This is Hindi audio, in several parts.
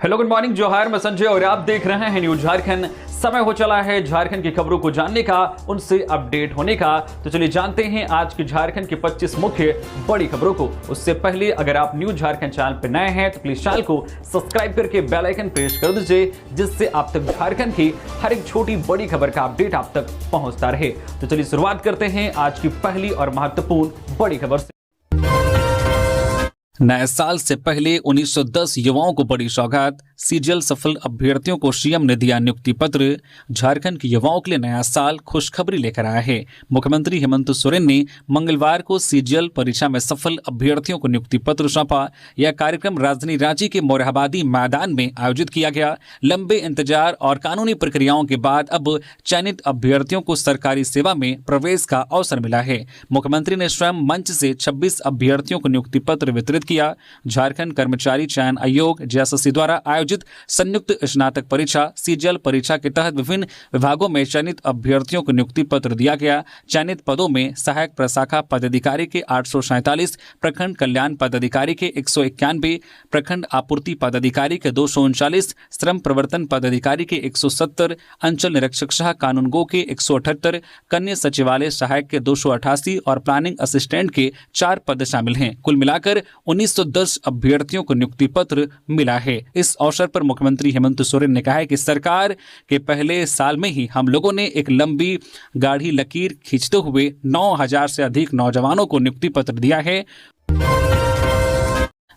हेलो गुड मॉर्निंग, जोहार, मैं संजय और आप देख रहे हैं न्यूज झारखंड। समय हो चला है झारखंड की खबरों को जानने का, उनसे अपडेट होने का। तो चलिए जानते हैं आज की झारखंड की 25 मुख्य बड़ी खबरों को। उससे पहले अगर आप न्यूज झारखंड चैनल पर नए हैं तो प्लीज चैनल को सब्सक्राइब करके बेल आइकन प्रेस कर दीजिए, जिससे आप तक झारखंड की हर एक छोटी बड़ी खबर का अपडेट आप तक पहुंचता रहे। तो चलिए शुरुआत करते हैं आज की पहली और महत्वपूर्ण बड़ी खबर से। नए साल से पहले 1910 युवाओं को बड़ी सौगात, सीजीएल सफल अभ्यर्थियों को सीएम ने दिया नियुक्ति पत्र। झारखंड के युवाओं के लिए नया साल खुशखबरी लेकर आया है। मुख्यमंत्री हेमंत सोरेन ने मंगलवार को सीजीएल परीक्षा में सफल अभ्यर्थियों को नियुक्ति पत्र सौंपा। यह कार्यक्रम राजधानी रांची के मोरहाबादी मैदान में आयोजित किया गया। लंबे इंतजार और कानूनी प्रक्रियाओं के बाद अब चयनित अभ्यर्थियों को सरकारी सेवा में प्रवेश का अवसर मिला है। मुख्यमंत्री ने स्वयं मंच से 26 अभ्यर्थियों को नियुक्ति पत्र वितरित किया। झारखंड कर्मचारी चयन आयोग जेएसएससी द्वारा आयोजित संयुक्त स्नातक परीक्षा सीजीएल परीक्षा के तहत विभिन्न विभागों में चयनित अभ्यर्थियों को नियुक्ति पत्र दिया गया। चयनित पदों में सहायक प्रशाखा पदाधिकारी के 847, प्रखंड कल्याण पदाधिकारी के 191, प्रखंड आपूर्ति पदाधिकारी के 239, श्रम प्रवर्तन पदाधिकारी के 170, अंचल निरीक्षक शाह कानूनगो के 178, कन्या सचिवालय सहायक के 288 और प्लानिंग असिस्टेंट के 4 पद शामिल हैं। कुल मिलाकर 1910 अभ्यर्थियों को नियुक्ति पत्र मिला है। इस अवसर पर मुख्यमंत्री हेमंत सोरेन ने कहा है कि सरकार के पहले साल में ही हम लोगों ने एक लंबी गाढ़ी लकीर खींचते हुए 9,000 से अधिक नौजवानों को नियुक्ति पत्र दिया है।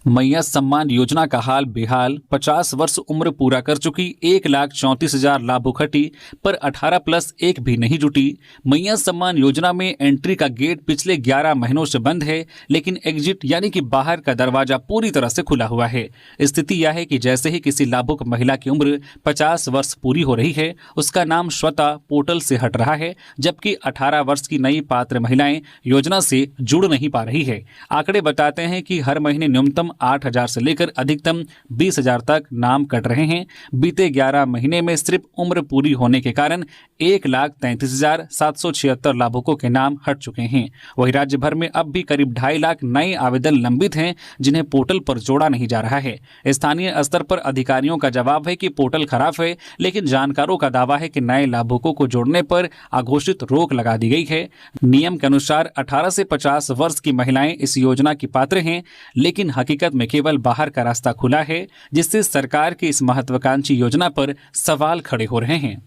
मैया सम्मान योजना का हाल बेहाल, 50 वर्ष उम्र पूरा कर चुकी 1,34,000 लाभुक हटी पर 18+1 भी नहीं जुटी। मैया सम्मान योजना में एंट्री का गेट पिछले 11 महीनों से बंद है, लेकिन एग्जिट यानी कि बाहर का दरवाजा पूरी तरह से खुला हुआ है। स्थिति यह है कि जैसे ही किसी लाभुक महिला की उम्र 50 वर्ष पूरी हो रही है, उसका नाम स्वतः पोर्टल से हट रहा है, जबकि 18 वर्ष की नई पात्र महिलाएं योजना से जुड़ नहीं पा रही है। आंकड़े बताते हैं कि हर महीने न्यूनतम 8,000 से लेकर अधिकतम 20,000 तक नाम कट रहे हैं। बीते 11 महीने में सिर्फ उम्र पूरी होने के कारण 1,33,776 लाभुकों के नाम हट चुके हैं। वहीं राज्य भर में अब भी करीब 2.5 लाख नए आवेदन लंबित हैं, जिन्हें पोर्टल पर जोड़ा नहीं जा रहा है। स्थानीय स्तर पर अधिकारियों का जवाब है कि पोर्टल खराब है, लेकिन जानकारों का दावा है कि नए लाभुकों को जोड़ने पर अघोषित रोक लगा दी गई है। नियम के अनुसार 18 से 50 वर्ष की महिलाएं इस योजना की पात्र हैं, लेकिन हकीकत में केवल बाहर का रास्ता खुला है, जिससे सरकार की इस महत्वाकांक्षी योजना पर सवाल खड़े हो रहे हैं।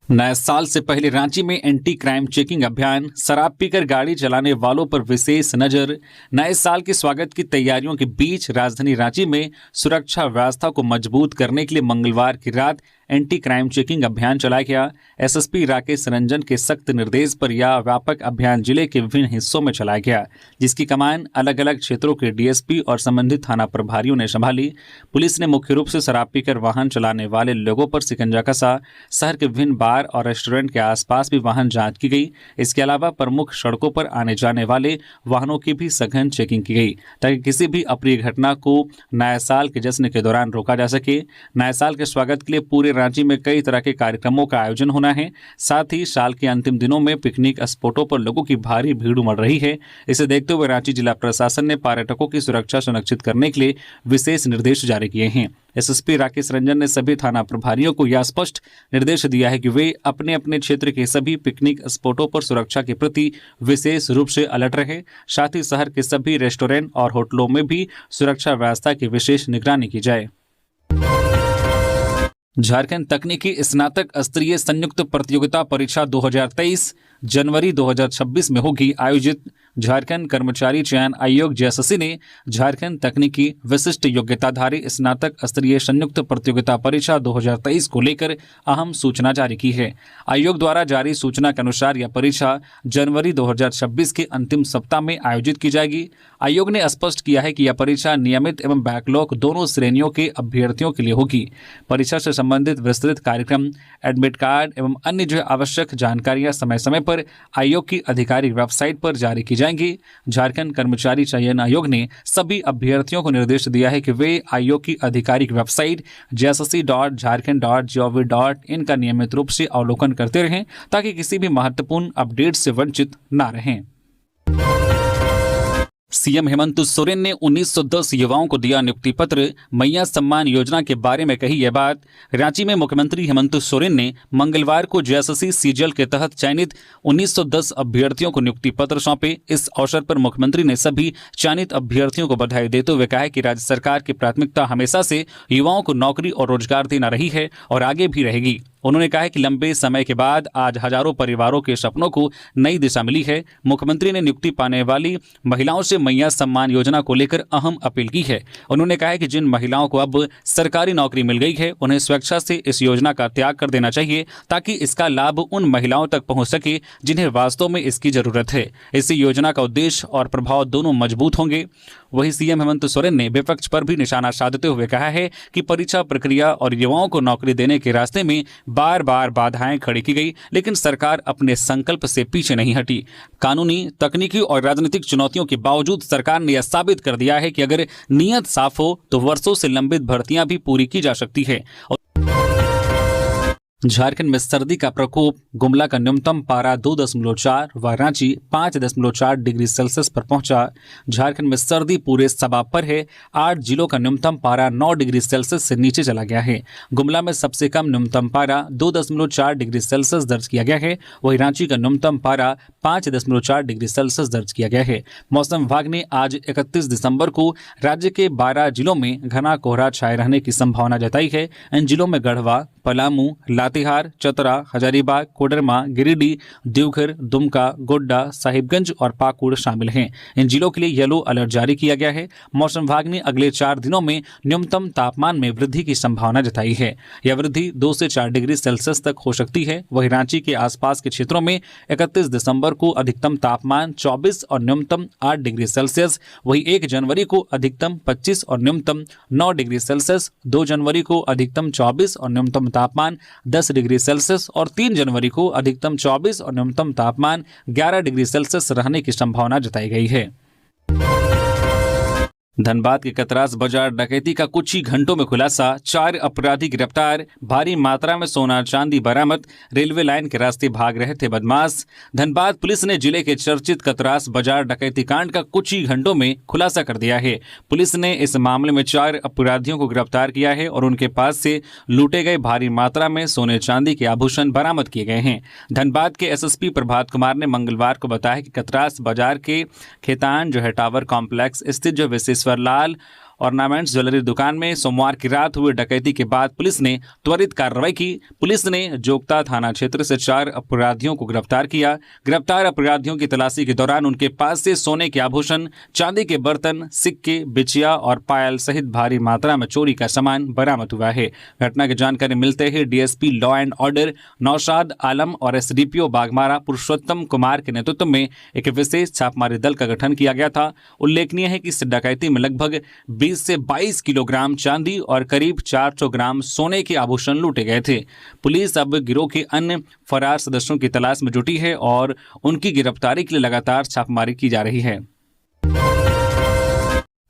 नए साल से पहले रांची में एंटी क्राइम चेकिंग अभियान, शराब पीकर गाड़ी चलाने वालों पर विशेष नजर। नए साल के स्वागत की तैयारियों के बीच राजधानी रांची में सुरक्षा व्यवस्था को मजबूत करने के लिए मंगलवार की रात एंटी क्राइम चेकिंग अभियान चलाया गया। एसएसपी राकेश रंजन के सख्त निर्देश पर यह व्यापक अभियान जिले के विभिन्न हिस्सों में चलाया गया, जिसकी कमान अलग अलग क्षेत्रों के डीएसपी और संबंधित थाना प्रभारियों ने संभाली। पुलिस ने मुख्य रूप से शराब पीकर वाहन चलाने वाले लोगों पर शिकंजा कसा। शहर के विभिन्न बार और रेस्टोरेंट के आसपास भी वाहन जांच की गई। इसके अलावा प्रमुख सड़कों पर आने जाने वाले वाहनों की भी सघन चेकिंग की गई, ताकि किसी भी अप्रिय घटना को नए साल के जश्न के दौरान रोका जा सके। नए साल के स्वागत के लिए पूरे रांची में कई तरह के कार्यक्रमों का आयोजन होना है। साथ ही साल के अंतिम दिनों में पिकनिक स्पॉटों पर लोगों की भारी भीड़ उमड़ रही है। इसे देखते हुए रांची जिला प्रशासन ने पर्यटकों की सुरक्षा सुनिश्चित करने के लिए विशेष निर्देश जारी किए हैं। एसएसपी राकेश रंजन ने सभी थाना प्रभारियों को यह स्पष्ट निर्देश दिया है कि वे अपने अपने क्षेत्र के सभी पिकनिक स्पॉटों पर सुरक्षा के प्रति विशेष रूप से अलर्ट रहे। साथ ही शहर के सभी रेस्टोरेंट और होटलों में भी सुरक्षा व्यवस्था की विशेष निगरानी की जाए। झारखंड तकनीकी स्नातक स्तरीय संयुक्त प्रतियोगिता परीक्षा 2023 जनवरी 2026 में होगी आयोजित। झारखंड कर्मचारी चयन आयोग जेएसएससी ने झारखंड तकनीकी विशिष्ट योग्यताधारी स्नातक स्तरीय संयुक्त प्रतियोगिता परीक्षा 2023 को लेकर अहम सूचना जारी की है। आयोग द्वारा जारी सूचना के अनुसार यह परीक्षा जनवरी 2026 के अंतिम सप्ताह में आयोजित की जाएगी। आयोग ने स्पष्ट किया है कि यह परीक्षा नियमित एवं बैकलॉग दोनों श्रेणियों के अभ्यर्थियों के लिए होगी। परीक्षा से संबंधित विस्तृत कार्यक्रम, एडमिट कार्ड एवं अन्य जो आवश्यक जानकारियां समय समय पर आयोग की आधिकारिक वेबसाइट पर जारी की जाएंगी। झारखंड कर्मचारी चयन आयोग ने सभी अभ्यर्थियों को निर्देश दिया है कि वे आयोग की आधिकारिक वेबसाइट jssc.jharkhand.gov.in का नियमित रूप से अवलोकन करते रहें, ताकि किसी भी महत्वपूर्ण अपडेट से वंचित न रहें। सीएम हेमंत सोरेन ने 1910 युवाओं को दिया नियुक्ति पत्र। मैया सम्मान योजना के बारे में कही यह बात। रांची में मुख्यमंत्री हेमंत सोरेन ने मंगलवार को जेएसएससी सीजीएल के तहत चयनित 1910 अभ्यर्थियों को नियुक्ति पत्र सौंपे। इस अवसर पर मुख्यमंत्री ने सभी चयनित अभ्यर्थियों को बधाई देते हुए कहा कि राज्य सरकार की प्राथमिकता हमेशा से युवाओं को नौकरी और रोजगार देना रही है और आगे भी रहेगी। उन्होंने कहा कि लंबे समय के बाद आज हजारों परिवारों के सपनों को नई दिशा मिली है। मुख्यमंत्री ने नियुक्ति पाने वाली महिलाओं से मैया सम्मान योजना को लेकर अहम अपील की है। उन्होंने कहा कि जिन महिलाओं को अब सरकारी नौकरी मिल गई है उन्हें स्वेच्छा से इस योजना का त्याग कर देना चाहिए ताकि इसका लाभ उन महिलाओं तक पहुंच सके जिन्हें वास्तव में इसकी जरूरत है। इससे योजना का उद्देश्य और प्रभाव दोनों मजबूत होंगे। वहीं सीएम हेमंत सोरेन ने विपक्ष पर भी निशाना साधते हुए कहा है कि परीक्षा प्रक्रिया और युवाओं को नौकरी देने के रास्ते में बार बार बाधाएं खड़ी की गई, लेकिन सरकार अपने संकल्प से पीछे नहीं हटी। कानूनी, तकनीकी और राजनीतिक चुनौतियों के बावजूद सरकार ने यह साबित कर दिया है कि अगर नीयत साफ हो तो वर्षों से लंबित भर्तियां भी पूरी की जा सकती है। झारखंड में सर्दी का प्रकोप। गुमला का न्यूनतम पारा 2.4 व रांची 5.4 डिग्री सेल्सियस पर पहुंचा। झारखंड में सर्दी पूरे सबाब पर है। 8 जिलों का न्यूनतम पारा 9 डिग्री सेल्सियस से नीचे चला गया है। गुमला में सबसे कम न्यूनतम पारा 2.4 डिग्री सेल्सियस दर्ज किया गया है। वहीं रांची का न्यूनतम पारा 5.4 डिग्री सेल्सियस दर्ज किया गया है। मौसम विभाग ने आज 31 दिसंबर को राज्य के 12 जिलों में घना कोहरा छाए रहने की संभावना जताई है। इन जिलों में गढ़वा, पलामू, लातेहार, चतरा, हजारीबाग, कोडरमा, गिरिडीह, देवघर, दुमका, गोड्डा, साहिबगंज और पाकुड़ शामिल हैं। इन जिलों के लिए येलो अलर्ट जारी किया गया है। मौसम विभाग ने अगले 4 दिनों में न्यूनतम तापमान में वृद्धि की संभावना जताई है। यह वृद्धि 2 से 4 डिग्री सेल्सियस तक हो सकती है। वहीं रांची के आसपास के क्षेत्रों में 31 दिसंबर को अधिकतम तापमान 24 और न्यूनतम 8 डिग्री सेल्सियस, वहीं 1 जनवरी को अधिकतम 25 और न्यूनतम 9 डिग्री सेल्सियस, 2 जनवरी को अधिकतम 24 और न्यूनतम तापमान 10 डिग्री सेल्सियस और 3 जनवरी को अधिकतम 24 और न्यूनतम तापमान 11 डिग्री सेल्सियस रहने की संभावना जताई गई है। धनबाद के कतरास बाजार डकैती का कुछ ही घंटों में खुलासा। 4 अपराधी गिरफ्तार। भारी मात्रा में सोना चांदी बरामद। रेलवे लाइन के रास्ते भाग रहे थे बदमाश। धनबाद पुलिस ने जिले के चर्चित कतरास बाजार डकैती कांड का कुछ ही घंटों में खुलासा कर दिया है। पुलिस ने इस मामले में 4 अपराधियों को गिरफ्तार किया है और उनके पास से लूटे गए भारी मात्रा में सोने चांदी के आभूषण बरामद किए गए हैं। धनबाद के एसएसपी प्रभात कुमार ने मंगलवार को बताया कि कतरास बाजार के खेतान टावर कॉम्प्लेक्स स्थित विशेष लाल ऑर्नामेंट्स ज्वेलरी दुकान में सोमवार की रात हुई डकैती के बाद पुलिस ने त्वरित कार्रवाई की। पुलिस ने जोगता थाना क्षेत्र से 4 अपराधियों को गिरफ्तार किया। गिरफ्तार अपराधियों की तलाशी के दौरान उनके पास से सोने के आभूषण, चांदी के बर्तन, सिक्के, बिछिया और पायल सहित भारी मात्रा में चोरी का सामान बरामद हुआ है। घटना की जानकारी मिलते ही DSP law and order Naushad Alam और एसडीपीओ बागमारा पुरुषोत्तम कुमार के नेतृत्व में एक विशेष छापामारी दल का गठन किया गया था। उल्लेखनीय है कि इस डकैती में लगभग 20 से 22 किलोग्राम चांदी और करीब 400 ग्राम सोने के आभूषण लूटे गए थे। पुलिस अब गिरोह के अन्य फरार सदस्यों की तलाश में जुटी है और उनकी गिरफ्तारी के लिए लगातार छापेमारी की जा रही है।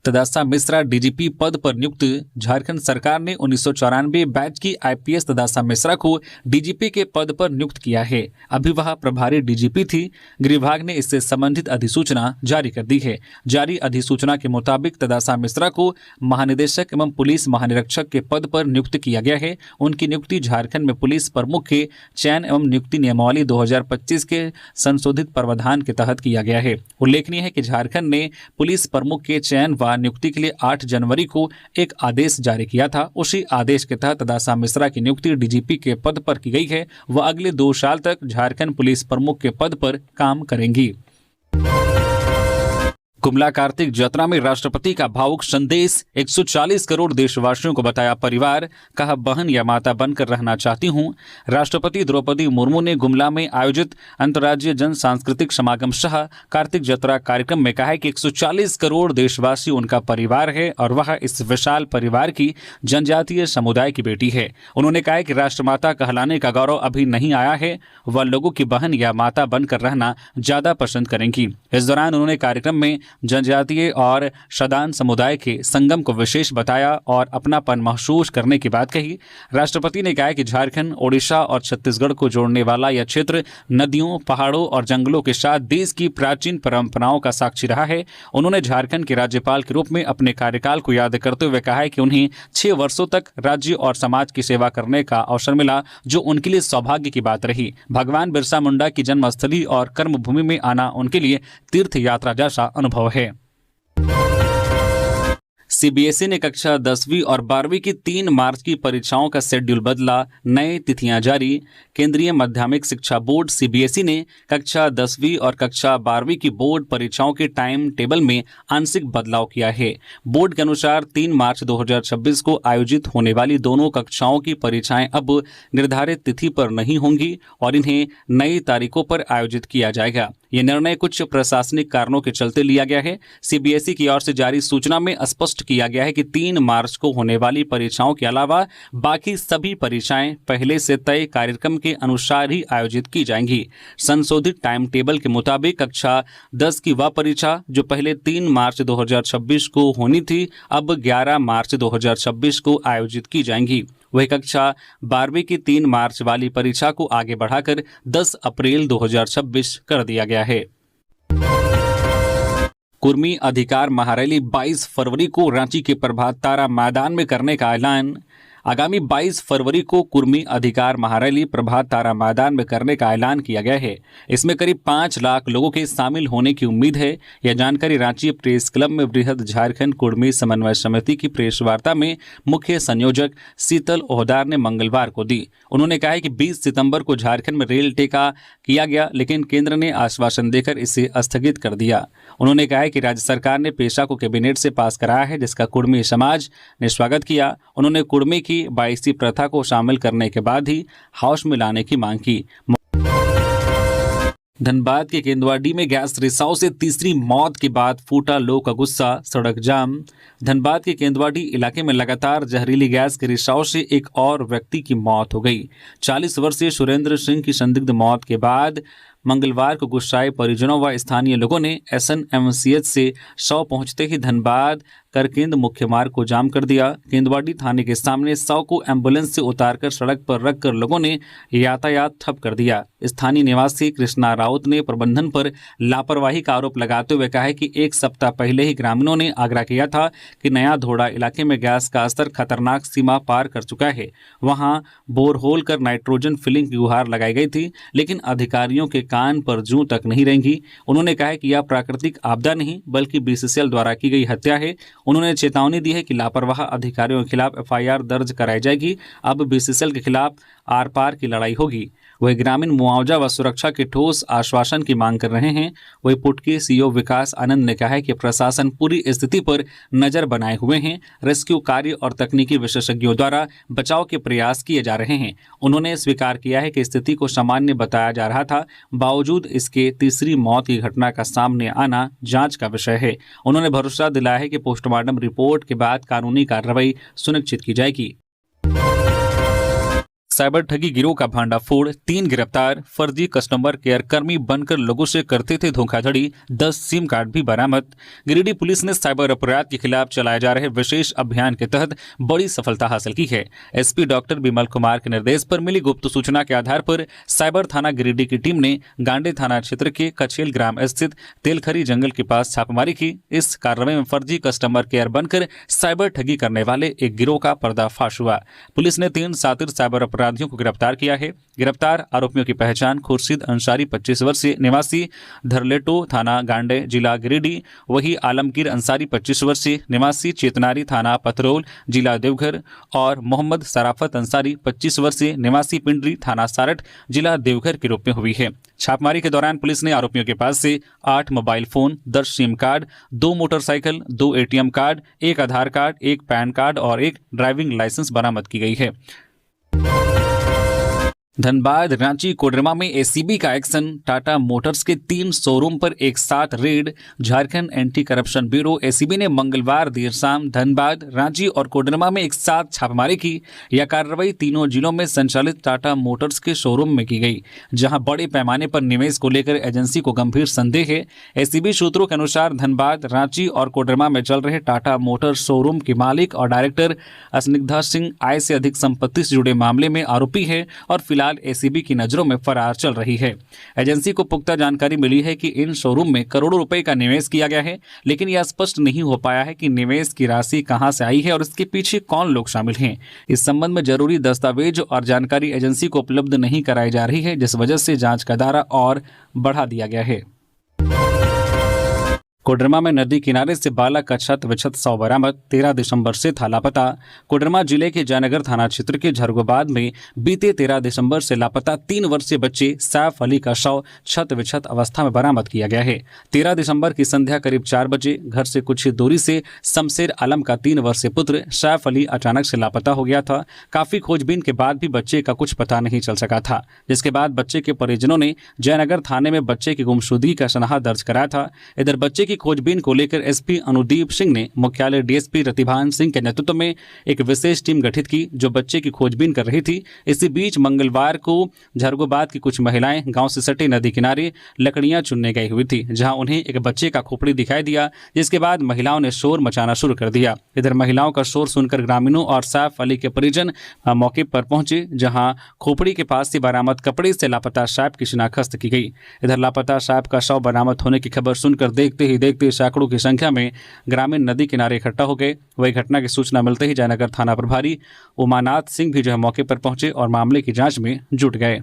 तदासा मिश्रा डीजीपी पद पर नियुक्त। झारखंड सरकार ने 1994 बैच की आईपीएस तदासा मिश्रा को डीजीपी के पद पर नियुक्त किया है। अभी वह प्रभारी डीजीपी थी। गृह विभाग ने इससे संबंधित अधिसूचना जारी कर दी है। जारी अधिसूचना के मुताबिक तदासा मिश्रा को महानिदेशक एवं पुलिस महानिरीक्षक के पद पर नियुक्त किया गया है। उनकी नियुक्ति झारखंड में पुलिस प्रमुख के चयन एवं नियुक्ति नियमावली 2025 के संशोधित प्रावधान के तहत किया गया है। उल्लेखनीय है कि झारखंड ने पुलिस प्रमुख के चयन नियुक्ति के लिए 8 जनवरी को एक आदेश जारी किया था। उसी आदेश के तहत तदासा मिश्रा की नियुक्ति डीजीपी के पद पर की गई है। वह अगले 2 साल तक झारखंड पुलिस प्रमुख के पद पर काम करेंगी। गुमला कार्तिक यात्रा में राष्ट्रपति का भावुक संदेश। 140 करोड़ देशवासियों को बताया परिवार, कहा बहन या माता बनकर रहना चाहती हूं। राष्ट्रपति द्रौपदी मुर्मू ने गुमला में आयोजित अंतर्राज्यीय जन सांस्कृतिक समागम सह कार्तिक यात्रा कार्यक्रम में कहा है कि 140 करोड़ देशवासी उनका परिवार है और वह इस विशाल परिवार की जनजातीय समुदाय की बेटी है। उन्होंने कहा कि राष्ट्रमाता कहलाने का गौरव अभी नहीं आया है, वह लोगों की बहन या माता बनकर रहना ज्यादा पसंद करेंगी। इस दौरान उन्होंने कार्यक्रम में जनजातीय और शदान समुदाय के संगम को विशेष बताया और अपनापन महसूस करने की बात कही। राष्ट्रपति ने कहा कि झारखंड, ओडिशा और छत्तीसगढ़ को जोड़ने वाला यह क्षेत्र नदियों, पहाड़ों और जंगलों के साथ देश की प्राचीन परंपराओं का साक्षी रहा है। उन्होंने झारखंड के राज्यपाल के रूप में अपने कार्यकाल को याद करते हुए कहा है कि उन्हें 6 वर्षों तक राज्य और समाज की सेवा करने का अवसर मिला, जो उनके लिए सौभाग्य की बात रही। भगवान बिरसा मुंडा की जन्मस्थली और कर्मभूमि में आना उनके लिए तीर्थ यात्रा जैसा अनुभव है। सीबीएसई ने कक्षा 10वीं और 12वीं की 3 मार्च की परीक्षाओं का शेड्यूल बदला, नए तिथियां जारी। केंद्रीय माध्यमिक शिक्षा बोर्ड सीबीएसई ने कक्षा 10वीं और कक्षा 12वीं की बोर्ड परीक्षाओं के टाइम टेबल में आंशिक बदलाव किया है। बोर्ड के अनुसार 3 मार्च 2026 को आयोजित होने वाली दोनों कक्षाओं की परीक्षाएं अब निर्धारित तिथि पर नहीं होंगी और इन्हें नई तारीखों पर आयोजित किया जाएगा। यह निर्णय कुछ प्रशासनिक कारणों के चलते लिया गया है। सीबीएसई की ओर से जारी सूचना में स्पष्ट किया गया है कि 3 मार्च को होने वाली परीक्षाओं के अलावा बाकी सभी परीक्षाएं पहले से तय कार्यक्रम के अनुसार ही आयोजित की जाएंगी। संशोधित टाइम टेबल के मुताबिक कक्षा 10 की वह परीक्षा जो पहले 3 मार्च 2026 को होनी थी, अब 11 मार्च 2026 को आयोजित की जाएंगी। वही कक्षा 12वीं की 3 मार्च वाली परीक्षा को आगे बढ़ाकर 10 अप्रैल 2026 कर दिया गया है। कुर्मी अधिकार महारैली 22 फरवरी को रांची के प्रभात तारा मैदान में करने का ऐलान। आगामी 22 फरवरी को कुर्मी अधिकार महारैली प्रभात तारा मैदान में करने का ऐलान किया गया है। इसमें करीब 5 लाख लोगों के शामिल होने की उम्मीद है। यह जानकारी रांची प्रेस क्लब में बृहद झारखंड कुर्मी समन्वय समिति की प्रेस वार्ता में मुख्य संयोजक शीतल ओहदार ने मंगलवार को दी। उन्होंने कहा है कि 20 सितंबर को झारखंड में रेल टेका किया गया, लेकिन केंद्र ने आश्वासन देकर इसे स्थगित कर दिया। उन्होंने कहा है कि राज्य सरकार ने पेशा को कैबिनेट से पास कराया है, जिसका कुर्मी समाज ने स्वागत किया। उन्होंने कुर्मी की 22 प्रथा को शामिल करने के बाद ही हाउस में लाने की मांग की। धनबाद के केंदुआडीह में गैस रिसाव से तीसरी मौत के बाद फूटा लोगों का गुस्सा, सड़क जाम। धनबाद के केंदुआडीह इलाके में लगातार जहरीली गैस के रिसाव से एक और व्यक्ति की मौत हो गई। 40 वर्षीय सुरेंद्र सिंह की संदिग्ध मौत के बाद मंगलवार को गुस्साए परिजनों व स्थानीय लोगों ने एसएनएमसीएच से शव पहुंचते ही धनबाद करकेंद मुख्य मार्ग को जाम कर दिया। केंदुआडीह थाने के सामने शव को एम्बुलेंस से उतारकर सड़क पर रखकर लोगों ने यातायात ठप कर दिया। स्थानीय निवासी कृष्णा राउत ने प्रबंधन पर लापरवाही का आरोप लगाते हुए कहा है कि 1 सप्ताह पहले ही ग्रामीणों ने आग्रह किया था कि नया धोड़ा इलाके में गैस का स्तर खतरनाक सीमा पार कर चुका है। वहां बोरहोल कर नाइट्रोजन फिलिंग की गुहार लगाई गई थी, लेकिन अधिकारियों के कान पर जूं तक नहीं रेंगी। उन्होंने कहा है कि यह प्राकृतिक आपदा नहीं बल्कि बीसीसीएल द्वारा की गई हत्या है। उन्होंने चेतावनी दी है कि लापरवाह अधिकारियों के खिलाफ एफआईआर दर्ज कराई जाएगी। अब बीसीसीएल के खिलाफ आर पार की लड़ाई होगी। वही ग्रामीण मुआवजा व सुरक्षा के ठोस आश्वासन की मांग कर रहे हैं। वही पुट के सीईओ विकास आनंद ने कहा है कि प्रशासन पूरी स्थिति पर नजर बनाए हुए हैं। रेस्क्यू कार्य और तकनीकी विशेषज्ञों द्वारा बचाव के प्रयास किए जा रहे हैं। उन्होंने स्वीकार किया है कि स्थिति को सामान्य बताया जा रहा था, बावजूद इसके तीसरी मौत की घटना का सामने आना जांच का विषय है। उन्होंने भरोसा दिलाया है कि पोस्टमार्टम रिपोर्ट के बाद कानूनी कार्रवाई सुनिश्चित की जाएगी। साइबर ठगी गिरोह का भांडाफोड़, 3 गिरफ्तार। फर्जी कस्टमर केयर कर्मी बनकर लोगों से करते थे धोखाधड़ी, 10 सिम कार्ड भी बरामद। गिरिडीह पुलिस ने साइबर अपराध के खिलाफ चलाए जा रहे विशेष अभियान के तहत बड़ी सफलता हासिल की है। एसपी डॉक्टर विमल कुमार के निर्देश पर मिली गुप्त सूचना के आधार पर साइबर थाना गिरिडीह की टीम ने गांडे थाना क्षेत्र के कछेल ग्राम स्थित तेलखरी जंगल के पास छापेमारी की। इस कार्रवाई में फर्जी कस्टमर केयर बनकर साइबर ठगी करने वाले एक गिरोह का पर्दाफाश हुआ। पुलिस ने 3 शातिर साइबर अपराधियों को गिरफ्तार किया है। गिरफ्तार आरोपियों की पहचान खुर्शीद अंसारी 25 वर्षीय निवासी धरलेटो थाना गांडे जिला गिरिडीह, वही आलमगीर अंसारी 25 वर्षीय निवासी चेतनारी थाना पथरोल जिला देवघर और मोहम्मद सराफत अंसारी 25 वर्षीय निवासी पिंडरी थाना सारठ जिला देवघर के रूप में हुई है। छापेमारी के दौरान पुलिस ने आरोपियों के पास से 8 mobile phone, 10 SIM card, 2 motorcycle, 2 ATM card, 1 आधार कार्ड, 1 पैन कार्ड और 1 ड्राइविंग लाइसेंस बरामद की गई है। धनबाद, रांची, कोडरमा में एसीबी का एक्शन। टाटा मोटर्स के 3 शोरूम पर एक साथ red. Jharkhand anti corruption bureau ACB ने मंगलवार देर शाम धनबाद, रांची और कोडरमा में एक साथ छापेमारी की। यह कार्रवाई तीनों जिलों में संचालित टाटा मोटर्स के शोरूम में की गई, जहां बड़े पैमाने पर निवेश को लेकर एजेंसी को गंभीर संदेह है। एसीबी सूत्रों के अनुसार धनबाद, रांची और कोडरमा में चल रहे टाटा मोटर्स शोरूम के मालिक और डायरेक्टर स्निग्धा सिंह आय से अधिक संपत्ति से जुड़े मामले में आरोपी है और फिलहाल एसीबी की नजरों में फरार चल रही है। एजेंसी को पुख्ता जानकारी मिली है कि इन शोरूम में करोड़ों रुपए का निवेश किया गया है, लेकिन यह स्पष्ट नहीं हो पाया है कि निवेश की राशि कहां से आई है और इसके पीछे कौन लोग शामिल हैं। इस संबंध में जरूरी दस्तावेज और जानकारी एजेंसी को उपलब्ध नहीं कराई जा रही है, जिस वजह से जांच का दायरा और बढ़ा दिया गया है। कोडरमा में नदी किनारे से बालक का छत विछत शव बरामद। 13 दिसंबर से था लापता। कोडरमा जिले के जयनगर थाना क्षेत्र के झरगोबाद में बीते 13 दिसंबर से लापता 3 वर्षीय बच्चे सैफ अली का शव छत विछत अवस्था में बरामद किया गया है। 13 दिसंबर की संध्या करीब 4 बजे घर से कुछ ही दूरी से शमशेर आलम का 3 वर्षीय पुत्र सैफ अली अचानक से लापता हो गया था। काफी खोजबीन के बाद भी बच्चे का कुछ पता नहीं चल सका था, जिसके बाद बच्चे के परिजनों ने जयनगर थाने में बच्चे की गुमशुदगी का सनहा दर्ज कराया था। इधर बच्चे की खोजबीन को लेकर एसपी अनुदीप सिंह ने मुख्यालय डीएसपी रतिभान सिंह के नेतृत्व में एक विशेष टीम गठित की, जो बच्चे की खोजबीन कर रही थी। इसी बीच मंगलवार को झरगोबाद की कुछ महिलाएं गांव से सटे नदी किनारे लकड़ियां चुनने गई हुई थी, जहां उन्हें एक बच्चे का खोपड़ी दिखाई दिया, जिसके बाद महिलाओं ने शोर मचाना शुरू कर दिया। इधर महिलाओं का शोर सुनकर ग्रामीणों और सैफ अली के परिजन मौके पर पहुंचे, जहां खोपड़ी के पास से बरामद कपड़े से लापता सैफ की शिनाख्त की गई। इधर लापता सैफ का शव बरामद होने की खबर सुनकर देखते ही देखते सैकड़ों की संख्या में ग्रामीण नदी किनारे इकट्ठा हो गए। वही घटना की सूचना मिलते ही जयनगर थाना प्रभारी उमानाथ सिंह भी मौके पर पहुंचे और मामले की जांच में जुट गए।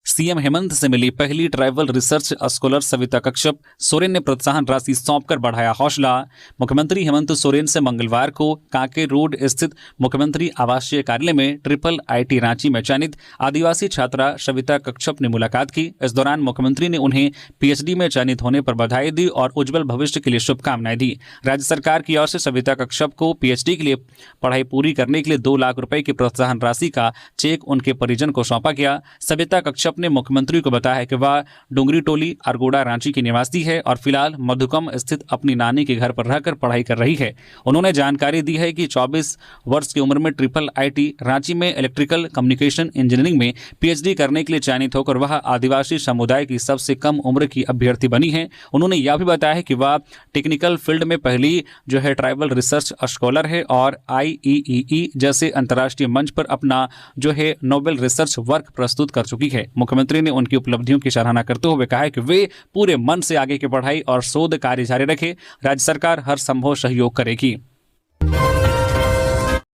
सीएम हेमंत से मिली पहली tribal research scholar Savita Kashyap. Soren ने प्रोत्साहन राशि सौंपकर बढ़ाया हौसला। मुख्यमंत्री हेमंत सोरेन से मंगलवार को कांके रोड स्थित मुख्यमंत्री आवासीय कार्यालय में IIIT रांची में चयनित आदिवासी छात्रा सविता कश्यप ने मुलाकात की। इस दौरान मुख्यमंत्री ने उन्हें पीएचडी में चयनित होने पर बधाई दी और उज्जवल भविष्य के लिए शुभकामनाएं दी। राज्य सरकार की ओर से सविता कश्यप को पीएचडी के लिए पढ़ाई पूरी करने के लिए 2 लाख रुपए की प्रोत्साहन राशि का चेक उनके परिजन को सौंपा गया। सविता कश्यप ने मुख्यमंत्री को बताया कि वह डुंगरी टोली अरगोड़ा रांची की निवासी है और फिलहाल मधुकम स्थित अपनी नानी के घर पर रहकर पढ़ाई कर रही है। उन्होंने जानकारी दी है कि 24 वर्ष की उम्र में IIIT रांची में इलेक्ट्रिकल कम्युनिकेशन इंजीनियरिंग में पीएचडी करने के लिए चयनित होकर वह आदिवासी समुदाय की सबसे कम उम्र की अभ्यर्थी बनी है। उन्होंने यह भी बताया है कि वह टेक्निकल फील्ड में पहली ट्राइबल रिसर्च स्कॉलर है और IEEE जैसे अंतर्राष्ट्रीय मंच पर अपना नोबेल रिसर्च वर्क प्रस्तुत कर चुकी है। मुख्यमंत्री ने उनकी उपलब्धियों की सराहना करते हुए कहा है कि वे पूरे मन से आगे की पढ़ाई और शोध कार्य जारी रखें। राज्य सरकार हर संभव सहयोग करेगी।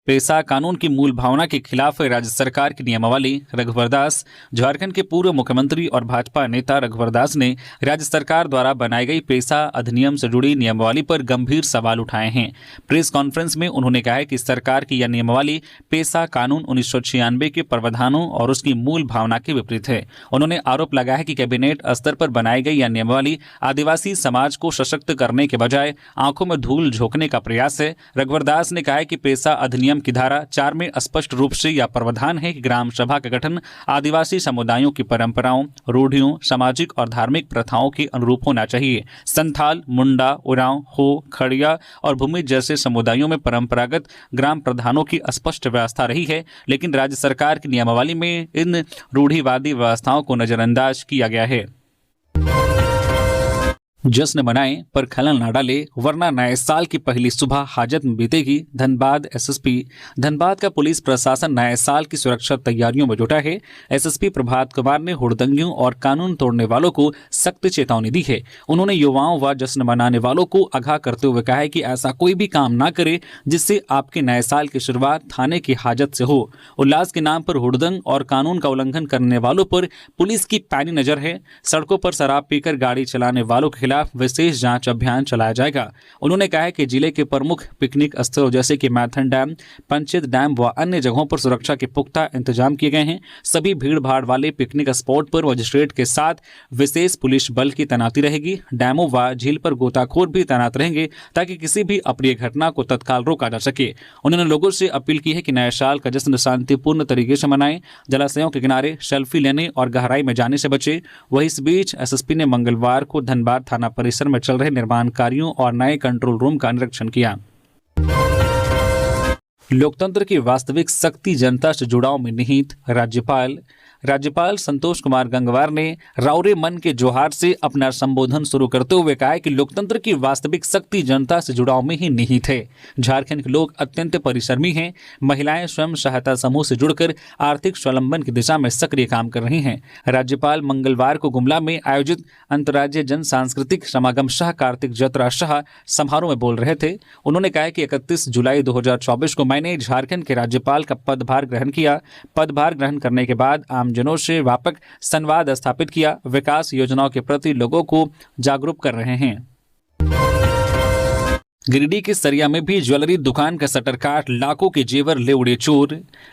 पेशा कानून की मूल भावना के खिलाफ राज्य सरकार की नियमावली। रघुवर दास। झारखंड के पूर्व मुख्यमंत्री और भाजपा नेता रघुवर दास ने राज्य सरकार द्वारा बनाई गई पेशा अधिनियम से जुड़ी नियमावली पर गंभीर सवाल उठाए हैं। प्रेस कॉन्फ्रेंस में उन्होंने कहा कि सरकार की यह नियमावली पेशा कानून 1996 के प्रावधानों और उसकी मूल भावना के विपरीत है। उन्होंने आरोप लगाया कि कैबिनेट स्तर पर बनाई गई यह नियमावली आदिवासी समाज को सशक्त करने के बजाय आंखों में धूल झोंकने का प्रयास है। रघुवर दास ने कहा कि पेशा अधिनियम की धारा 4 में स्पष्ट रूप से यह प्रावधान है कि ग्राम सभा का गठन आदिवासी समुदायों की परंपराओं, रूढ़ियों, सामाजिक और धार्मिक प्रथाओं के अनुरूप होना चाहिए। संथाल, मुंडा, उरांव, हो, खड़िया और भूमि जैसे समुदायों में परंपरागत ग्राम प्रधानों की स्पष्ट व्यवस्था रही है, लेकिन राज्य सरकार की नियमावली में इन रूढ़िवादी व्यवस्थाओं को नजरअंदाज किया गया है। जश्न मनाएं पर खलन न डाले, वरना नए साल की पहली सुबह हाजत में बीतेगी। धनबाद एसएसपी। धनबाद का पुलिस प्रशासन नए साल की सुरक्षा तैयारियों में जुटा है। एसएसपी प्रभात कुमार ने हुड़दंगियों और कानून तोड़ने वालों को सख्त चेतावनी दी है। उन्होंने युवाओं व जश्न मनाने वालों को आगाह करते हुए कहा है कि ऐसा कोई भी काम ना करे जिससे आपके नए साल की शुरुआत थाने की हाजत से हो। उल्लास के नाम पर हुड़दंग और कानून का उल्लंघन करने वालों पर पुलिस की पैनी नजर है। सड़कों पर शराब पीकर गाड़ी चलाने वालों के खिलाफ खिलाफ विशेष जांच अभियान चलाया जाएगा। उन्होंने कहा है कि जिले के प्रमुख पिकनिक स्थलों जैसे कि मैथन डैम, पंचित डैम व अन्य जगहों पर सुरक्षा के पुख्ता इंतजाम किए गए हैं। सभी भीड़ भाड़ वाले पिकनिक स्पॉट पर मजिस्ट्रेट के साथ विशेष पुलिस बल की तैनाती रहेगी। डैमों व झील पर गोताखोर भी तैनात रहेंगे ताकि किसी भी अप्रिय घटना को तत्काल रोका जा सके। उन्होंने लोगों से अपील की है कि नए साल का जश्न शांतिपूर्ण तरीके से मनाएं, जलाशयों के किनारे सेल्फी लेने और गहराई में जाने से बचे। वहीं इस बीच एसएसपी ने मंगलवार को धनबाद थाना परिसर में चल रहे निर्माण कार्यों और नए कंट्रोल रूम का निरीक्षण किया। लोकतंत्र की वास्तविक शक्ति जनता से जुड़ाव में निहित राज्यपाल संतोष कुमार गंगवार ने राउरे मन के जोहार से अपना संबोधन शुरू करते हुए कहा कि लोकतंत्र की वास्तविक शक्ति जनता से जुड़ाव में ही निहित है। झारखंड के लोग अत्यंत परिश्रमी हैं। महिलाएं स्वयं सहायता समूह से जुड़कर आर्थिक स्वावलंबन की दिशा में सक्रिय काम कर रही हैं। राज्यपाल मंगलवार को गुमला में आयोजित अंतर्राज्यीय जन सांस्कृतिक समागम शाह कार्तिक जतरा शाह समारोह में बोल रहे थे। उन्होंने कहा कि 31 जुलाई 2024 को मैंने झारखंड के राज्यपाल का पदभार ग्रहण किया। पदभार ग्रहण करने के बाद जनों से व्यापक संवाद स्थापित किया। विकास योजनाओं के प्रति लोगों को जागरूक कर रहे हैं। गिरिडीह के सरिया में भी ज्वेलरी दुकान का शटर काट लाखों के जेवर ले उड़े चोर।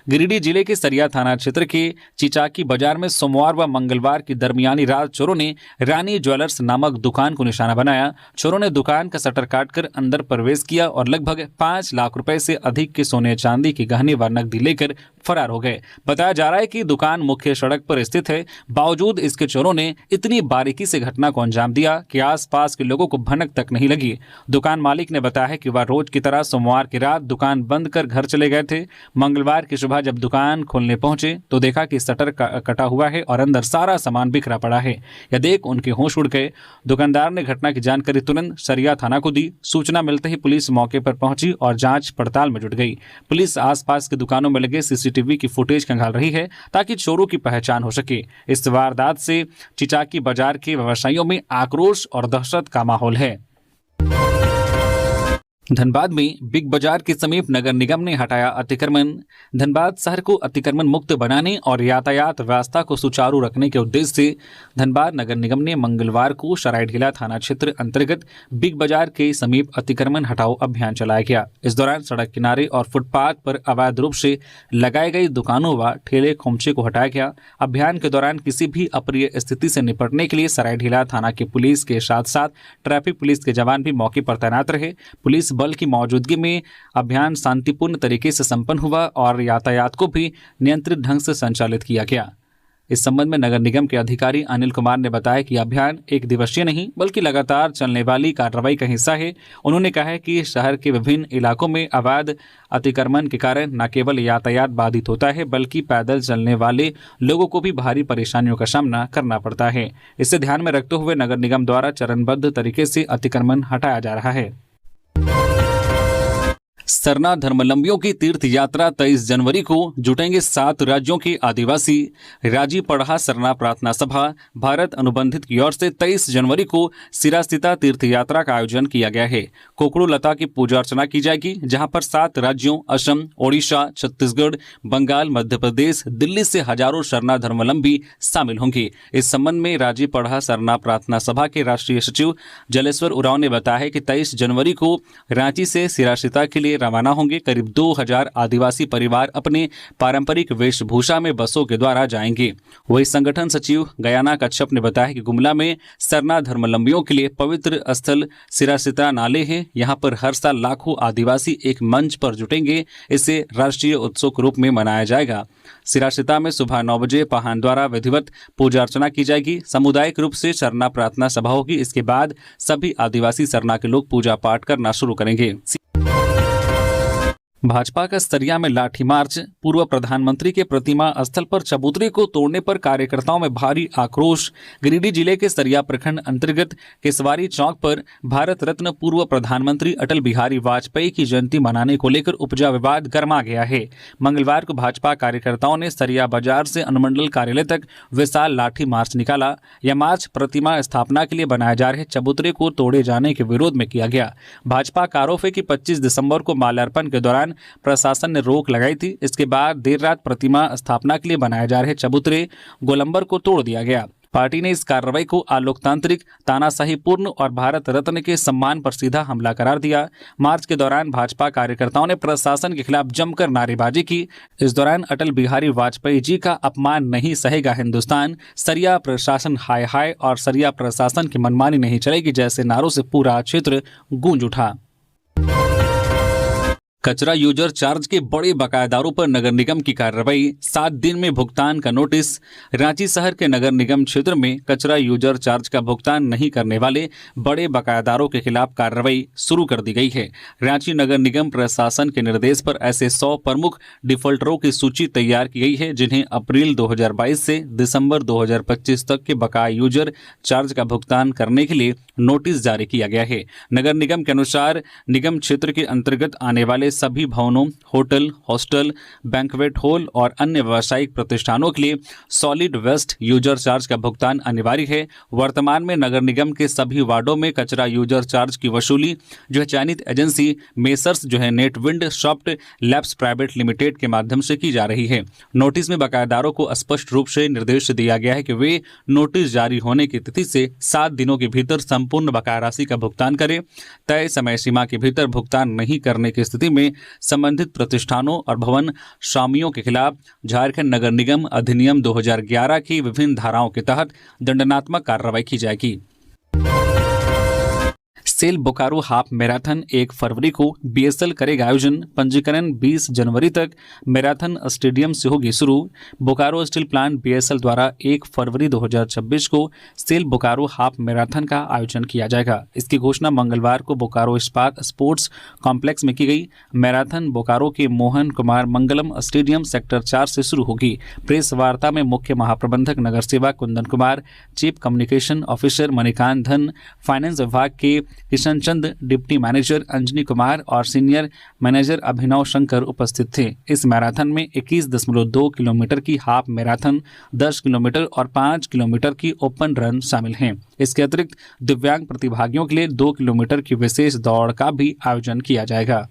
गिरिडीह जिले के सरिया थाना क्षेत्र के चिचाकी बाजार में सोमवार व मंगलवार की दरमियानी रात चोरों ने रानी ज्वेलर्स नामक दुकान को निशाना बनाया। चोरों ने दुकान का शटर काटकर अंदर प्रवेश किया और लगभग 5 लाख रुपए से अधिक के सोने चांदी के गहने व नकदी लेकर फरार हो गए। बताया जा रहा है कि दुकान मुख्य सड़क पर स्थित है। बावजूद इसके चोरों ने इतनी बारीकी से घटना को अंजाम दिया कि आसपास के लोगों को भनक तक नहीं लगी। दुकान मालिक ने बताया है कि वह रोज की तरह सोमवार की रात दुकान बंद कर घर चले गए थे। मंगलवार की सुबह जब दुकान खोलने पहुंचे तो देखा कि शटर कटा हुआ है और अंदर सारा सामान बिखरा पड़ा है। यह देख उनके होश उड़ गए। दुकानदार ने घटना की जानकारी तुरंत सरिया थाना को दी। सूचना मिलते ही पुलिस मौके पर पहुंची और जांच पड़ताल में जुट गई। पुलिस आसपास की दुकानों में लगे सीसीटीवी की फुटेज खंगाल रही है ताकि चोरों की पहचान हो सके। इस वारदात से चिचाकी बाजार के व्यवसायियों में आक्रोश और दहशत का माहौल है। धनबाद में बिग बाजार के समीप नगर निगम ने हटाया अतिक्रमण। धनबाद शहर को अतिक्रमण मुक्त बनाने और यातायात व्यवस्था को सुचारू रखने के उद्देश्य से धनबाद नगर निगम ने मंगलवार को सरायढेला थाना क्षेत्र अंतर्गत बिग बाजार के समीप अतिक्रमण हटाओ अभियान चलाया गया। इस दौरान सड़क किनारे और फुटपाथ पर अवैध रूप से लगाई गई दुकानों व ठेले खोमचे को हटाया गया। अभियान के दौरान किसी भी अप्रिय स्थिति से निपटने के लिए सरायढेला थाना के पुलिस के साथ साथ ट्रैफिक पुलिस के जवान भी मौके पर तैनात रहे। पुलिस बल की मौजूदगी में अभियान शांतिपूर्ण तरीके से संपन्न हुआ और यातायात को भी नियंत्रित ढंग से संचालित किया गया। इस संबंध में नगर निगम के अधिकारी अनिल कुमार ने बताया कि अभियान एक दिवसीय नहीं बल्कि लगातार चलने वाली कार्रवाई का हिस्सा है। उन्होंने कहा है कि शहर के विभिन्न इलाकों में अवैध अतिक्रमण के कारण न केवल यातायात बाधित होता है बल्कि पैदल चलने वाले लोगों को भी भारी परेशानियों का सामना करना पड़ता है। इसे ध्यान में रखते हुए नगर निगम द्वारा चरणबद्ध तरीके से अतिक्रमण हटाया जा रहा है। सरना धर्मावलंबियों की तीर्थ यात्रा 23 जनवरी को जुटेंगे 7 राज्यों के आदिवासी। राजी पढ़ा सरना प्रार्थना सभा भारत अनुबंधित की ओर से 23 जनवरी को सिरास्तिता तीर्थ यात्रा का आयोजन किया गया है। कोकड़ू लता की पूजा अर्चना की जाएगी, जहां पर 7 राज्यों असम, ओडिशा, छत्तीसगढ़, बंगाल, मध्य प्रदेश, दिल्ली से हजारों सरना धर्मावलंबी शामिल होंगे। इस संबंध में राजी पढ़ा सरना प्रार्थना सभा के राष्ट्रीय सचिव जलेश्वर उरांव ने बताया है कि 23 जनवरी को रांची से सिरास्तिता के लिए रवाना होंगे। करीब 2000 आदिवासी परिवार अपने पारंपरिक वेशभूषा में बसों के द्वारा जाएंगे। वही संगठन सचिव गयाना कच्छप ने बताया कि गुमला में सरना धर्मावलंबियों के लिए पवित्र स्थल सिरास्तिता नाले है। यहां पर हर साल लाखों आदिवासी एक मंच पर जुटेंगे। इसे राष्ट्रीय उत्सव के रूप में मनाया जाएगा। सिरास्तिता में सुबह 9 बजे पाहन द्वारा विधिवत पूजा अर्चना की जाएगी। सामुदायिक रूप से सरना प्रार्थना सभा होगी। इसके बाद सभी आदिवासी सरना के लोग पूजा पाठ करना शुरू करेंगे। भाजपा का सरिया में लाठी मार्च। पूर्व प्रधानमंत्री के प्रतिमा स्थल पर चबूतरे को तोड़ने पर कार्यकर्ताओं में भारी आक्रोश। गिरिडीह जिले के सरिया प्रखंड अंतर्गत केसवारी चौक पर भारत रत्न पूर्व प्रधानमंत्री अटल बिहारी वाजपेयी की जयंती मनाने को लेकर उपजा विवाद गर्मा गया है। मंगलवार को भाजपा कार्यकर्ताओं ने सरिया बाजार से अनुमंडल कार्यालय तक विशाल लाठी मार्च निकाला। यह मार्च प्रतिमा स्थापना के लिए बनाए जा रहे चबूतरे को तोड़े जाने के विरोध में किया गया। भाजपा का आरोप है कि 25 दिसंबर को माल्यार्पण के दौरान प्रशासन ने रोक लगाई थी। इसके बाद देर रात प्रतिमा स्थापना के लिए बनाए जा रहे चबूतरे गोलंबर को तोड़ दिया गया। पार्टी ने इस कार्रवाई को अलोकतांत्रिक, तानाशाहीपूर्ण और भारत रत्न के सम्मान पर सीधा हमला करार दिया। मार्च के दौरान भाजपा कार्यकर्ताओं ने प्रशासन के खिलाफ जमकर नारेबाजी की। इस दौरान अटल बिहारी वाजपेयी जी का अपमान नहीं सहेगा हिंदुस्तान, सरिया प्रशासन हाय हाय और सरिया प्रशासन की मनमानी नहीं चलेगी जैसे नारों से पूरा क्षेत्र गूंज उठा। कचरा यूजर चार्ज के बड़े बकायेदारों पर नगर निगम की कार्रवाई, 7 दिन में भुगतान का नोटिस। रांची शहर के नगर निगम क्षेत्र में कचरा यूजर चार्ज का भुगतान नहीं करने वाले बड़े बकायेदारों के खिलाफ कार्रवाई शुरू कर दी गई है। रांची नगर निगम प्रशासन के निर्देश पर ऐसे 100 प्रमुख डिफॉल्टरों की सूची तैयार की गई है जिन्हें अप्रैल 2022 से दिसंबर 2025 तक के बकाया यूजर चार्ज का भुगतान करने के लिए नोटिस जारी किया गया है। नगर निगम के अनुसार निगम क्षेत्र के अंतर्गत आने वाले सभी भवनों, होटल, हॉस्टल, बैंक्वेट हॉल और अन्य व्यावसायिक प्रतिष्ठानों के लिए सॉलिड वेस्ट यूजर चार्ज का भुगतान अनिवार्य है। वर्तमान में नगर निगम के सभी वार्डों में कचरा यूजर चार्ज की वसूली जो है चयनित एजेंसी मेसर्स जो है नेटविंड सॉफ्ट लैब्स प्राइवेट लिमिटेड के माध्यम से की जा रही है। नोटिस में बकायेदारों को स्पष्ट रूप से निर्देश दिया गया है कि वे नोटिस जारी होने की तिथि से 7 दिनों के भीतर संपूर्ण बकाया राशि का भुगतान करें। तय समय सीमा के भीतर भुगतान नहीं करने की स्थिति में संबंधित प्रतिष्ठानों और भवन स्वामियों के खिलाफ झारखंड नगर निगम अधिनियम 2011 की विभिन्न धाराओं के तहत दंडात्मक कार्रवाई की जाएगी। सेल बोकारो हाफ मैराथन 1 फरवरी को बीएसएल करेगा आयोजन। पंजीकरण 20 जनवरी तक मैराथन स्टेडियम से होगी शुरू। बोकारो स्टील प्लांट बीएसएल द्वारा 1 फरवरी 2026 को सेल बोकारो हाफ मैराथन का आयोजन किया जाएगा। इसकी घोषणा मंगलवार को बोकारो इस्पात स्पोर्ट्स कॉम्प्लेक्स में की गई। मैराथन बोकारो के मोहन कुमार मंगलम स्टेडियम सेक्टर 4 से शुरू होगी। प्रेस वार्ता में मुख्य महाप्रबंधक नगर सेवा Kundan Kumar, chief communication officer Manikant धन, फाइनेंस विभाग के किशन चंद, डिप्टी मैनेजर अंजनी कुमार और सीनियर मैनेजर अभिनव शंकर उपस्थित थे। इस मैराथन में 21.2 किलोमीटर की हाफ मैराथन, 10 किलोमीटर और 5 किलोमीटर की ओपन रन शामिल हैं। इसके अतिरिक्त दिव्यांग प्रतिभागियों के लिए 2 किलोमीटर की विशेष दौड़ का भी आयोजन किया जाएगा।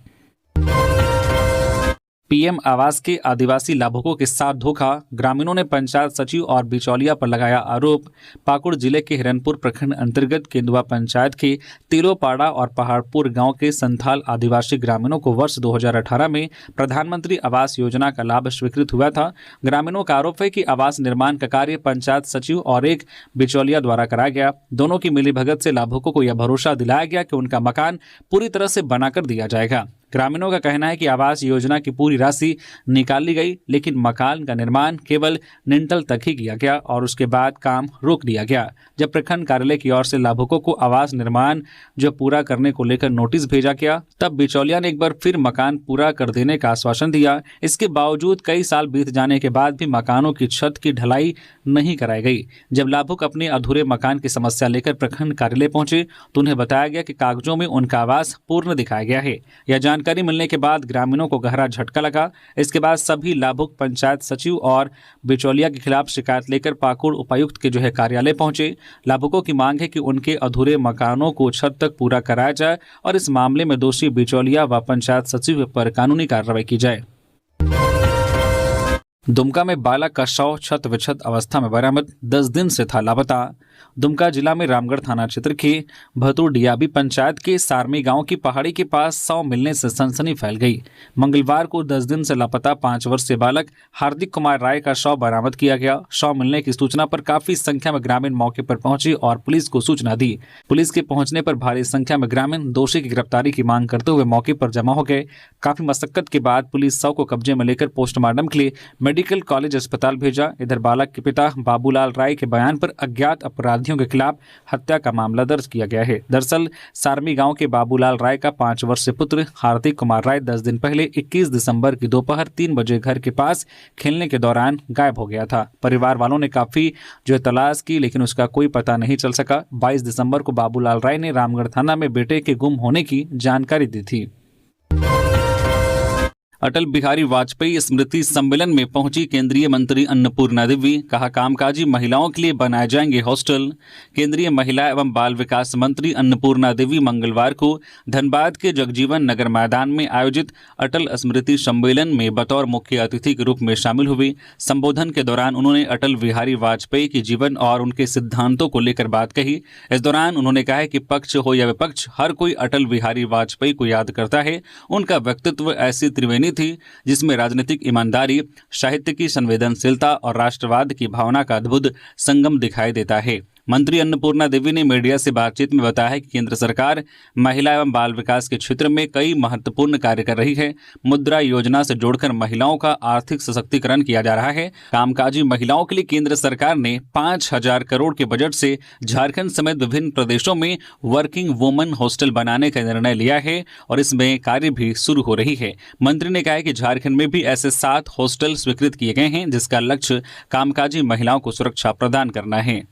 पीएम आवास के आदिवासी लाभुकों के साथ धोखा, ग्रामीणों ने पंचायत सचिव और बिचौलिया पर लगाया आरोप। पाकुड़ जिले के हिरनपुर प्रखंड अंतर्गत केंदुआ पंचायत के तिलोपाड़ा और पहाड़पुर गांव के संथाल आदिवासी ग्रामीणों को वर्ष 2018 में प्रधानमंत्री आवास योजना का लाभ स्वीकृत हुआ था। ग्रामीणों का आरोप है कि आवास निर्माण का कार्य पंचायत सचिव और एक बिचौलिया द्वारा कराया गया। दोनों की मिलीभगत से लाभुकों को यह भरोसा दिलाया गया कि उनका मकान पूरी तरह से बनाकर दिया जाएगा। ग्रामीणों का कहना है कि आवास योजना की पूरी राशि निकाल ली गई, लेकिन मकान का निर्माण केवल लिंटल तक ही किया गया और उसके बाद काम रोक दिया गया। जब प्रखंड कार्यालय की ओर से लाभुकों को आवास निर्माण जो पूरा करने को लेकर नोटिस भेजा गया, तब बिचौलिया ने एक बार फिर मकान पूरा कर देने का आश्वासन दिया। इसके बावजूद कई साल बीत जाने के बाद भी मकानों की छत की ढलाई नहीं कराई गई। जब लाभुक अपने अधूरे मकान की समस्या लेकर प्रखंड कार्यालय पहुंचे तो उन्हें बताया गया कि कागजों में उनका आवास पूर्ण दिखाया गया है। यह जानकारी मिलने के बाद ग्रामीणों को गहरा झटका लगा। इसके बाद सभी लाभुक पंचायत सचिव और बिचौलिया के खिलाफ शिकायत लेकर पाकुड़ उपायुक्त के कार्यालय पहुंचे। लाभुकों की मांग है कि उनके अधूरे मकानों को छत तक पूरा कराया जाए और इस मामले में दोषी बिचौलिया व पंचायत सचिव पर कानूनी कार्रवाई की जाए। दुमका में बालक का शव छत विक्षत अवस्था में बरामद, 10 दिन से था लापता। दुमका जिला में रामगढ़ थाना क्षेत्र के भतुरडियाबी पंचायत के सारमी गांव की पहाड़ी के पास शव मिलने से सनसनी फैल गई। मंगलवार को 10 दिन से लापता 5 वर्षीय बालक हार्दिक कुमार राय का शव बरामद किया गया। शव मिलने की सूचना पर काफी संख्या में ग्रामीण मौके पर पहुंचे और पुलिस को सूचना दी। पुलिस के पहुंचने पर भारी संख्या में ग्रामीण दोषी की गिरफ्तारी की मांग करते हुए मौके पर जमा हो गए। काफी मशक्कत के बाद पुलिस शव को कब्जे में लेकर पोस्टमार्टम के लिए मेडिकल कॉलेज अस्पताल भेजा। इधर बालक के पिता बाबूलाल राय के बयान पर अज्ञात अपराधियों के खिलाफ हत्या का मामला दर्ज किया गया है। दरअसल सारमी गांव के बाबूलाल राय का 5 वर्षीय पुत्र हार्दिक कुमार राय 10 दिन पहले 21 दिसंबर की दोपहर 3 बजे घर के पास खेलने के दौरान गायब हो गया था। परिवार वालों ने काफी तलाश की, लेकिन उसका कोई पता नहीं चल सका। 22 दिसंबर को बाबूलाल राय ने रामगढ़ थाना में बेटे के गुम होने की जानकारी दी थी। अटल बिहारी वाजपेयी स्मृति सम्मेलन में पहुंची केंद्रीय मंत्री अन्नपूर्णा देवी। कहा, कामकाजी महिलाओं के लिए बनाए जाएंगे हॉस्टल। केंद्रीय महिला एवं बाल विकास मंत्री अन्नपूर्णा देवी मंगलवार को धनबाद के जगजीवन नगर मैदान में आयोजित अटल स्मृति सम्मेलन में बतौर मुख्य अतिथि के रूप में शामिल हुई। संबोधन के दौरान उन्होंने अटल बिहारी वाजपेयी के जीवन और उनके सिद्धांतों को लेकर बात कही। इस दौरान उन्होंने कहा कि पक्ष हो या विपक्ष, हर कोई अटल बिहारी वाजपेयी को याद करता है। उनका व्यक्तित्व ऐसी त्रिवेणी थी जिसमें राजनीतिक ईमानदारी, साहित्य की संवेदनशीलता और राष्ट्रवाद की भावना का अद्भुत संगम दिखाई देता है। मंत्री अन्नपूर्णा देवी ने मीडिया से बातचीत में बताया कि केंद्र सरकार महिला एवं बाल विकास के क्षेत्र में कई महत्वपूर्ण कार्य कर रही है। मुद्रा योजना से जोड़कर महिलाओं का आर्थिक सशक्तिकरण किया जा रहा है। कामकाजी महिलाओं के लिए केंद्र सरकार ने 5,000 करोड़ के बजट से झारखंड समेत विभिन्न प्रदेशों में वर्किंग वुमन हॉस्टल बनाने का निर्णय लिया है और इसमें कार्य भी शुरू हो रही है। मंत्री ने कहा कि झारखंड में भी ऐसे 7 हॉस्टल स्वीकृत किए गए हैं, जिसका लक्ष्य कामकाजी महिलाओं को सुरक्षा प्रदान करना है।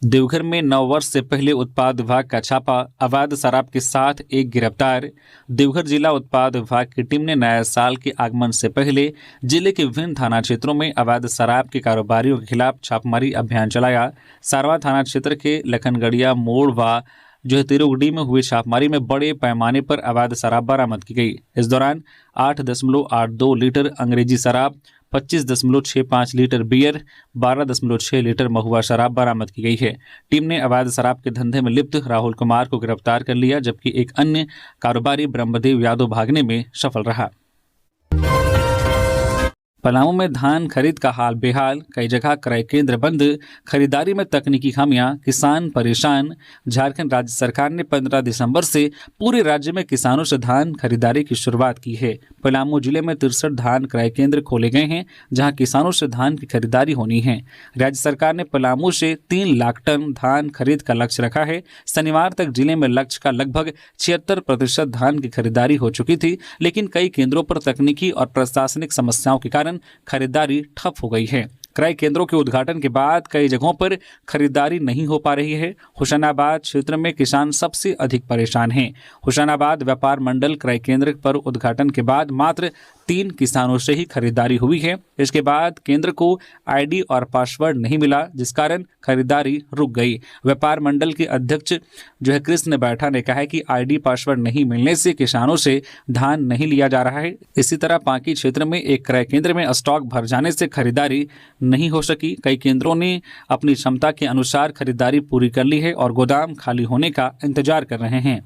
देवघर में नववर्ष से पहले उत्पाद विभाग का छापा, अवैध शराब के साथ एक गिरफ्तार। देवघर जिला उत्पाद विभाग की टीम ने नए साल के आगमन से पहले जिले के विभिन्न थाना क्षेत्रों में अवैध शराब के कारोबारियों के खिलाफ छापामारी अभियान चलाया। सारवा थाना क्षेत्र के लखनगढ़िया मोड़ व तिरुगडी में हुई छापामारी में बड़े पैमाने पर अवैध शराब बरामद की गई। इस दौरान 8.82 लीटर अंग्रेजी शराब, 25.65 लीटर बियर, 12.6 लीटर महुआ शराब बरामद की गई है। टीम ने अवैध शराब के धंधे में लिप्त राहुल कुमार को गिरफ्तार कर लिया, जबकि एक अन्य कारोबारी ब्रह्मदेव यादव भागने में सफल रहा। पलामू में धान खरीद का हाल बेहाल, कई जगह क्रय केंद्र बंद, खरीदारी में तकनीकी खामियां, किसान परेशान। झारखंड राज्य सरकार ने 15 दिसंबर से पूरे राज्य में किसानों से धान खरीदारी की शुरुआत की है। पलामू जिले में 63 धान क्रय केंद्र खोले गए हैं, जहां किसानों से धान की खरीदारी होनी है। राज्य सरकार ने पलामू से 3 लाख टन धान खरीद का लक्ष्य रखा है। शनिवार तक जिले में लक्ष्य का लगभग 76% धान की खरीदारी हो चुकी थी, लेकिन कई केंद्रों पर तकनीकी और प्रशासनिक समस्याओं के कारण खरीदारी ठप हो गई है। क्रय केंद्रों के उद्घाटन के बाद कई जगहों पर खरीदारी नहीं हो पा रही है। हुसैनाबाद क्षेत्र में किसान सबसे अधिक परेशान हैं। हुसैनाबाद व्यापार मंडल क्रय केंद्र पर उद्घाटन के बाद मात्र 3 किसानों से ही खरीदारी हुई है। इसके बाद केंद्र को आईडी और पासवर्ड नहीं मिला, जिस कारण खरीदारी रुक गई। व्यापार मंडल के अध्यक्ष कृष्ण बैठा ने कहा है कि आईडी पासवर्ड नहीं मिलने से किसानों से धान नहीं लिया जा रहा है। इसी तरह पांकी क्षेत्र में एक क्रय केंद्र में स्टॉक भर जाने से खरीदारी नहीं हो सकी। कई केंद्रों ने अपनी क्षमता के अनुसार खरीदारी पूरी कर ली है और गोदाम खाली होने का इंतजार कर रहे हैं।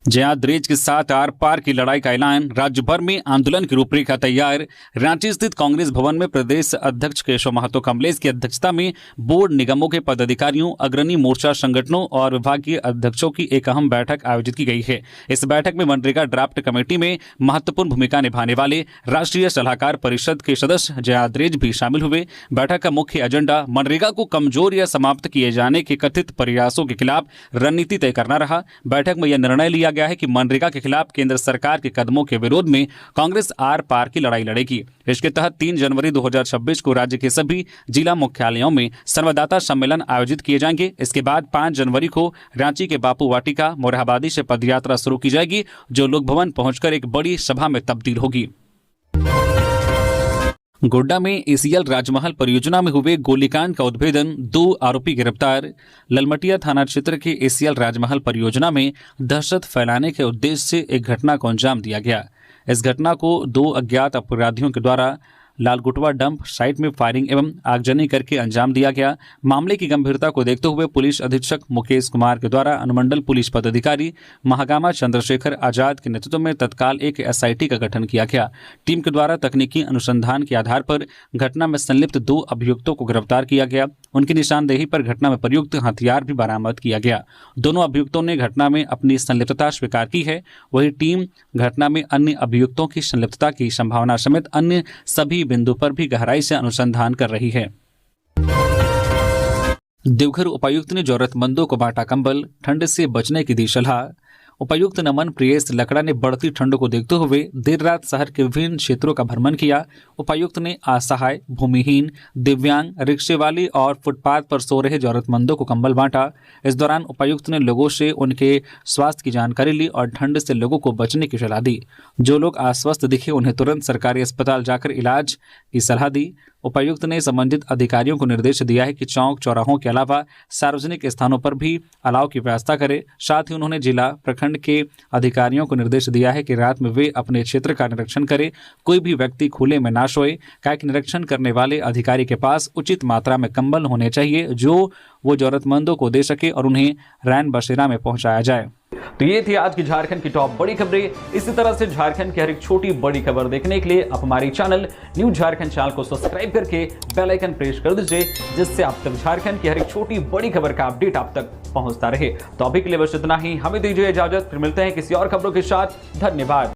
जयाद्रेज के साथ आर पार की लड़ाई का ऐलान, राज्य भर में आंदोलन की रूपरेखा तैयार। रांची स्थित कांग्रेस भवन में प्रदेश अध्यक्ष केशव महतो कमलेश की अध्यक्षता में बोर्ड निगमों के पदाधिकारियों, अग्रणी मोर्चा संगठनों और विभागीय अध्यक्षों की एक अहम बैठक आयोजित की गई है। इस बैठक में मनरेगा ड्राफ्ट कमेटी में महत्वपूर्ण भूमिका निभाने वाले राष्ट्रीय सलाहकार परिषद के सदस्य जयाद्रेज भी शामिल हुए। बैठक का मुख्य एजेंडा मनरेगा को कमजोर या समाप्त किए जाने के कथित प्रयासों के खिलाफ रणनीति तय करना रहा। बैठक में यह निर्णय लिया गया है कि मनरेगा के खिलाफ केंद्र सरकार के कदमों के विरोध में कांग्रेस आर पार की लड़ाई लड़ेगी। इसके तहत 3 जनवरी 2026 को राज्य के सभी जिला मुख्यालयों में संवाददाता सम्मेलन आयोजित किए जाएंगे। इसके बाद 5 जनवरी को रांची के बापू वाटिका मोरहाबादी से पदयात्रा शुरू की जाएगी, जो लोक भवन पहुंचकर एक बड़ी सभा में तब्दील होगी। गोड्डा में एसीएल राजमहल परियोजना में हुए गोलीकांड का उद्भेदन, 2 आरोपी गिरफ्तार। ललमटिया थाना क्षेत्र के एसीएल राजमहल परियोजना में दहशत फैलाने के उद्देश्य से एक घटना को अंजाम दिया गया। इस घटना को 2 अज्ञात अपराधियों के द्वारा लालगुटवा डंप साइट में फायरिंग एवं आगजनी करके अंजाम दिया गया। मामले की गंभीरता को देखते हुए पुलिस अधीक्षक मुकेश कुमार के द्वारा अनुमंडल पुलिस पदाधिकारी महागामा चंद्रशेखर आजाद के नेतृत्व में तत्काल एक एसआईटी का गठन किया गया। टीम के द्वारा तकनीकी अनुसंधान के आधार पर घटना में संलिप्त 2 अभियुक्तों को गिरफ्तार किया गया। उनकी निशानदेही पर घटना में प्रयुक्त हथियार भी बरामद किया गया। दोनों अभियुक्तों ने घटना में अपनी संलिप्तता स्वीकार की है। वही टीम घटना में अन्य अभियुक्तों की संलिप्तता की संभावना समेत अन्य सभी बिंदु पर भी गहराई से अनुसंधान कर रही है। देवघर उपायुक्त ने जरूरतमंदों को बांटा कंबल, ठंड से बचने की दी सलाह। उपायुक्त नमन प्रियेश लकड़ा ने बढ़ती ठंड को देखते हुए देर रात शहर के विभिन्न क्षेत्रों का भ्रमण किया। उपायुक्त ने असहाय, भूमिहीन, दिव्यांग, रिक्शे वाली और फुटपाथ पर सो रहे जरूरतमंदों को कंबल बांटा। इस दौरान उपायुक्त ने लोगों से उनके स्वास्थ्य की जानकारी ली और ठंड से लोगों को बचने की सलाह दी। जो लोग अस्वस्थ दिखे उन्हें तुरंत सरकारी अस्पताल जाकर इलाज की सलाह दी। उपायुक्त ने संबंधित अधिकारियों को निर्देश दिया है कि चौक चौराहों के अलावा सार्वजनिक स्थानों पर भी अलाव की व्यवस्था करें। साथ ही उन्होंने जिला प्रखंड के अधिकारियों को निर्देश दिया है कि रात में वे अपने क्षेत्र का निरीक्षण करें। कोई भी व्यक्ति खुले में ना सोए, क्या निरीक्षण करने वाले अधिकारी के पास उचित मात्रा में कंबल होने चाहिए जो वो जरूरतमंदों को दे सके और उन्हें रैन बसेरा में पहुंचाया जाए। तो ये थी आज की झारखंड की टॉप बड़ी खबरें। इसी तरह से झारखंड की हर एक छोटी बड़ी खबर देखने के लिए आप हमारी चैनल न्यूज झारखंड चैनल को सब्सक्राइब करके बेल आइकन प्रेस कर दीजिए, जिससे आप तक झारखंड की हर एक छोटी बड़ी खबर का अपडेट आप तक पहुंचता रहे। तो अभी के लिए बस इतना ही, हमें दीजिए इजाजत, फिर मिलते हैं किसी और खबरों के साथ। धन्यवाद।